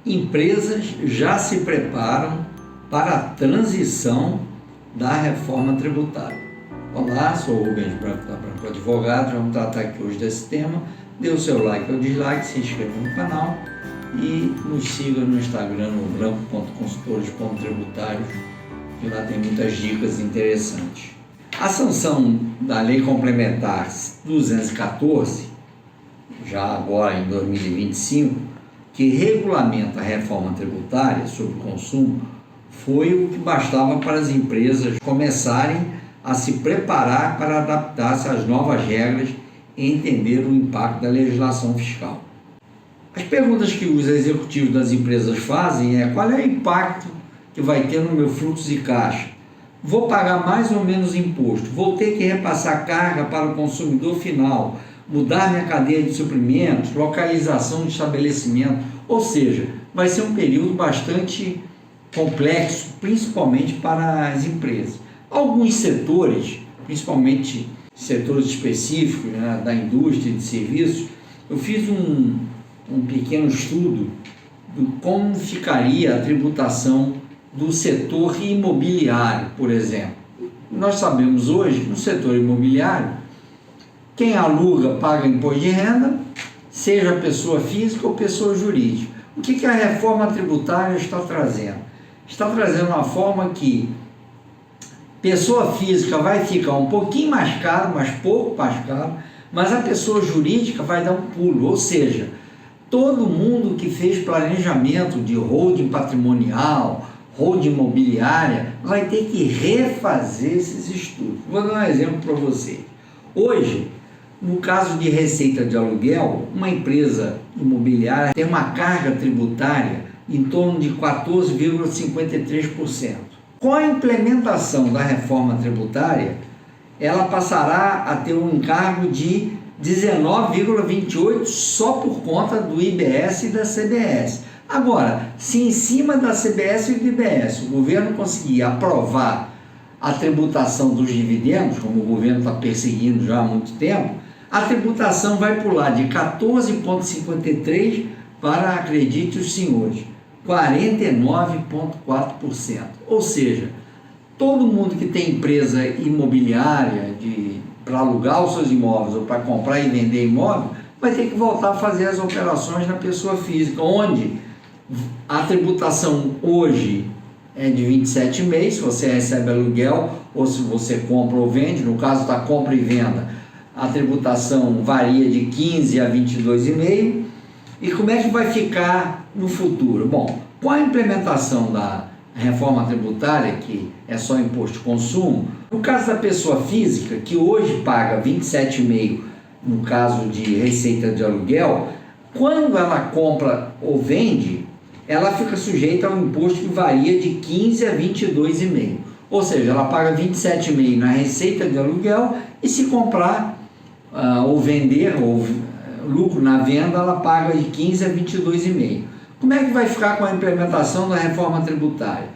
empresas já se preparam para a transição da reforma tributária. Olá, sou o Rubens Branco da Branco Advogados, vamos tratar aqui hoje desse tema. Dê o seu like ou dislike, se inscreva no canal e nos siga no Instagram, no branco.consultores.tributários, que lá tem muitas dicas interessantes. A sanção da Lei Complementar 214, já agora em 2025, que regulamenta a reforma tributária sobre o consumo, foi o que bastava para as empresas começarem a se preparar para adaptar-se às novas regras e entender o impacto da legislação fiscal. As perguntas que os executivos das empresas fazem é: qual é o impacto que vai ter no meu fluxo de caixa? Vou pagar mais ou menos imposto? Vou ter que repassar carga para o consumidor final? Mudar minha cadeia de suprimentos? Localização de estabelecimento? Ou seja, vai ser um período bastante complexo, principalmente para as empresas. Alguns setores, principalmente setores específicos, né, da indústria e de serviços, eu fiz um pequeno estudo de como ficaria a tributação do setor imobiliário, por exemplo. Nós sabemos hoje, no setor imobiliário, quem aluga paga imposto de renda, seja pessoa física ou pessoa jurídica. O que a reforma tributária está trazendo? Está trazendo uma forma que pessoa física vai ficar um pouquinho mais caro, mas pouco mais caro, mas a pessoa jurídica vai dar um pulo, ou seja, todo mundo que fez planejamento de holding patrimonial, holding imobiliária, vai ter que refazer esses estudos. Vou dar um exemplo para vocês. Hoje, no caso de receita de aluguel, uma empresa imobiliária tem uma carga tributária em torno de 14,53%. Com a implementação da reforma tributária, ela passará a ter um encargo de 19,28% só por conta do IBS e da CBS. Agora, se em cima da CBS e do IBS o governo conseguir aprovar a tributação dos dividendos, como o governo está perseguindo já há muito tempo, a tributação vai pular de 14,53% para, acredite os senhores, 49,4%. Ou seja, todo mundo que tem empresa imobiliária para alugar os seus imóveis ou para comprar e vender imóvel, vai ter que voltar a fazer as operações na pessoa física, onde a tributação hoje é de 27,5%, se você recebe aluguel ou se você compra ou vende. No caso da compra e venda, a tributação varia de 15% a 22,5%. E como é que vai ficar no futuro? Bom, com a implementação da reforma tributária, que é só imposto de consumo, no caso da pessoa física, que hoje paga 27,5% no caso de receita de aluguel, quando ela compra ou vende, ela fica sujeita ao imposto que varia de 15% a 22,5%. Ou seja, ela paga 27,5% na receita de aluguel e se comprar ou vender, ou lucro na venda, ela paga de 15% a 22,5%. Como é que vai ficar com a implementação da reforma tributária?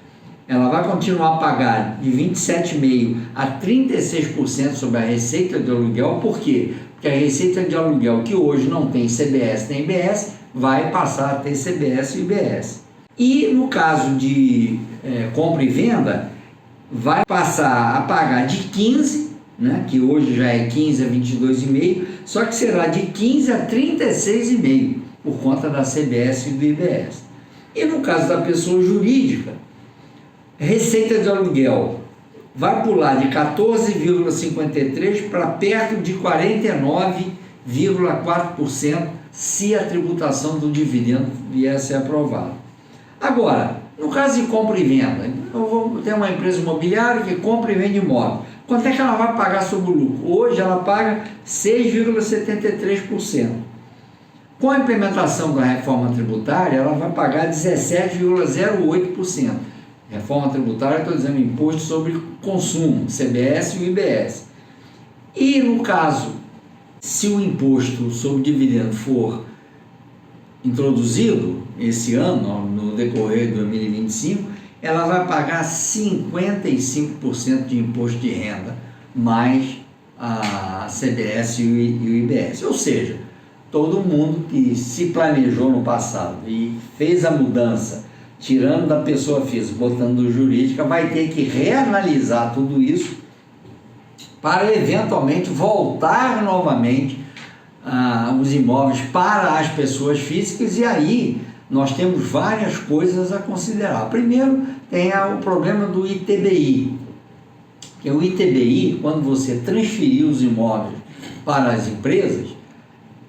Ela vai continuar a pagar de 27,5% a 36% sobre a receita de aluguel. Por quê? Porque a receita de aluguel, que hoje não tem CBS nem IBS, vai passar a ter CBS e IBS. E no caso de compra e venda, vai passar a pagar de 15%, né, que hoje já é 15% a 22,5%, só que será de 15% a 36,5% por conta da CBS e do IBS. E no caso da pessoa jurídica, receita de aluguel vai pular de 14,53% para perto de 49,4% se a tributação do dividendo vier a ser aprovada. Agora, no caso de compra e venda, eu vou ter uma empresa imobiliária que compra e vende imóvel. Quanto é que ela vai pagar sobre o lucro? Hoje ela paga 6,73%. Com a implementação da reforma tributária, ela vai pagar 17,08%. Reforma tributária, estou dizendo imposto sobre consumo, CBS e o IBS. E no caso, se o imposto sobre dividendo for introduzido esse ano, no decorrer de 2025, ela vai pagar 55% de imposto de renda, mais a CBS e o IBS. Ou seja, todo mundo que se planejou no passado e fez a mudança, tirando da pessoa física, botando do jurídica, vai ter que reanalisar tudo isso para eventualmente voltar novamente os imóveis para as pessoas físicas. E aí nós temos várias coisas a considerar. Primeiro, tem o problema do ITBI, que o ITBI, quando você transferiu os imóveis para as empresas,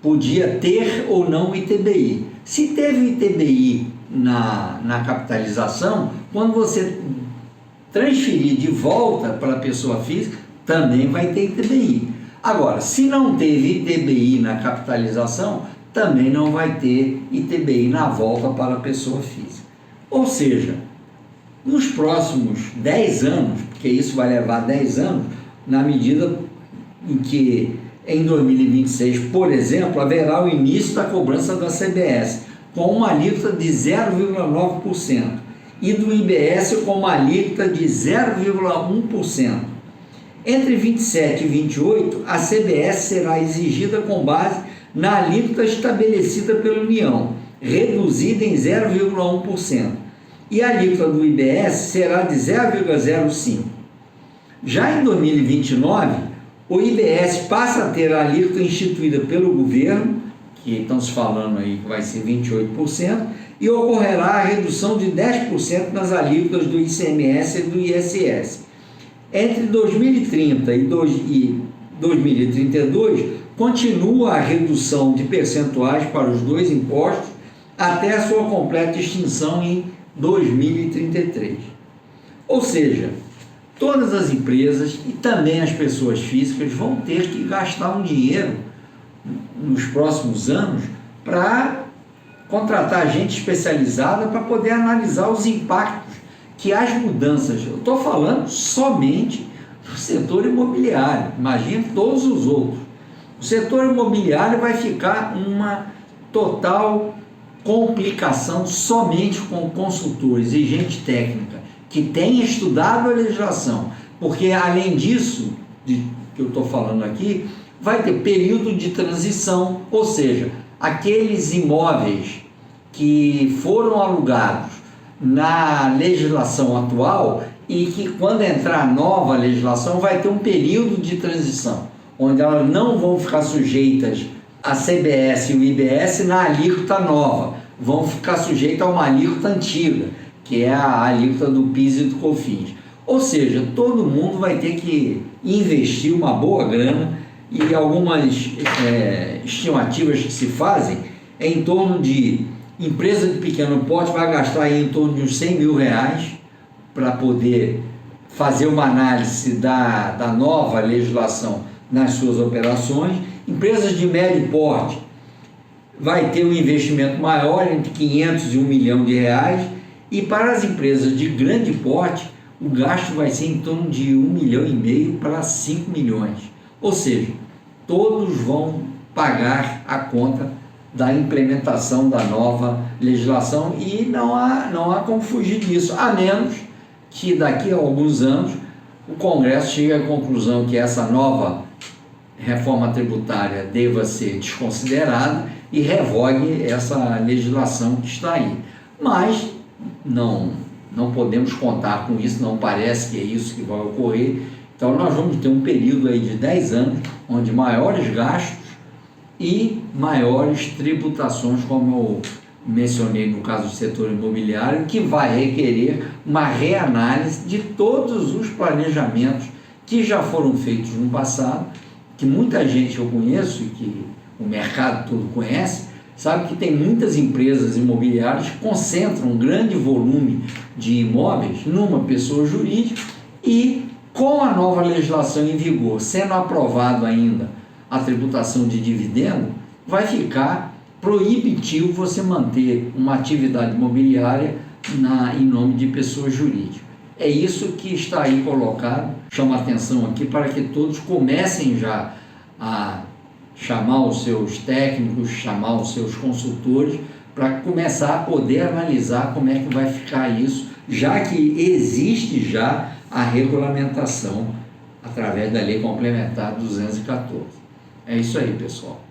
podia ter ou não o ITBI. Se teve o ITBI na capitalização, quando você transferir de volta para a pessoa física, também vai ter ITBI. Agora, se não teve ITBI na capitalização, também não vai ter ITBI na volta para a pessoa física. Ou seja, nos próximos 10 anos, porque isso vai levar 10 anos, na medida em que em 2026, por exemplo, haverá o início da cobrança da CBS, com uma alíquota de 0,9% e do IBS com uma alíquota de 0,1%. Entre 27 e 28, a CBS será exigida com base na alíquota estabelecida pela União, reduzida em 0,1%, e a alíquota do IBS será de 0,05%. Já em 2029, o IBS passa a ter a alíquota instituída pelo governo, que estamos falando aí que vai ser 28%, e ocorrerá a redução de 10% nas alíquotas do ICMS e do ISS. Entre 2030 e 2032, continua a redução de percentuais para os dois impostos até a sua completa extinção em 2033. Ou seja, todas as empresas e também as pessoas físicas vão ter que gastar um dinheiro nos próximos anos para contratar gente especializada para poder analisar os impactos que as mudanças, eu estou falando somente do setor imobiliário, imagine todos os outros. O setor imobiliário vai ficar uma total complicação somente com consultores e gente técnica que tem estudado a legislação, porque além disso, que eu estou falando aqui, vai ter período de transição, ou seja, aqueles imóveis que foram alugados na legislação atual e que quando entrar a nova legislação vai ter um período de transição, onde elas não vão ficar sujeitas a CBS e o IBS na alíquota nova, vão ficar sujeitas a uma alíquota antiga, que é a alíquota do PIS e do COFINS. Ou seja, todo mundo vai ter que investir uma boa grana, e algumas estimativas que se fazem é em torno de empresa de pequeno porte vai gastar aí em torno de uns 100 mil reais para poder fazer uma análise da nova legislação nas suas operações. Empresas de médio porte vai ter um investimento maior, entre 500 e 1 milhão de reais, e para as empresas de grande porte, o gasto vai ser em torno de 1,5 milhão para 5 milhões. Ou seja, todos vão pagar a conta da implementação da nova legislação e não há como fugir disso, a menos que daqui a alguns anos o Congresso chegue à conclusão que essa nova reforma tributária deva ser desconsiderada e revogue essa legislação que está aí. Mas não podemos contar com isso, não parece que é isso que vai ocorrer. Então nós vamos ter um período aí de 10 anos, onde maiores gastos e maiores tributações, como eu mencionei no caso do setor imobiliário, que vai requerer uma reanálise de todos os planejamentos que já foram feitos no passado, que muita gente eu conheço e que o mercado todo conhece, sabe que tem muitas empresas imobiliárias que concentram um grande volume de imóveis numa pessoa jurídica e, com a nova legislação em vigor, sendo aprovado ainda a tributação de dividendo, vai ficar proibitivo você manter uma atividade imobiliária em nome de pessoa jurídica. É isso que está aí colocado, chama atenção aqui para que todos comecem já a chamar os seus técnicos, chamar os seus consultores, para começar a poder analisar como é que vai ficar isso, já que existe já a regulamentação através da Lei Complementar 214. É isso aí, pessoal.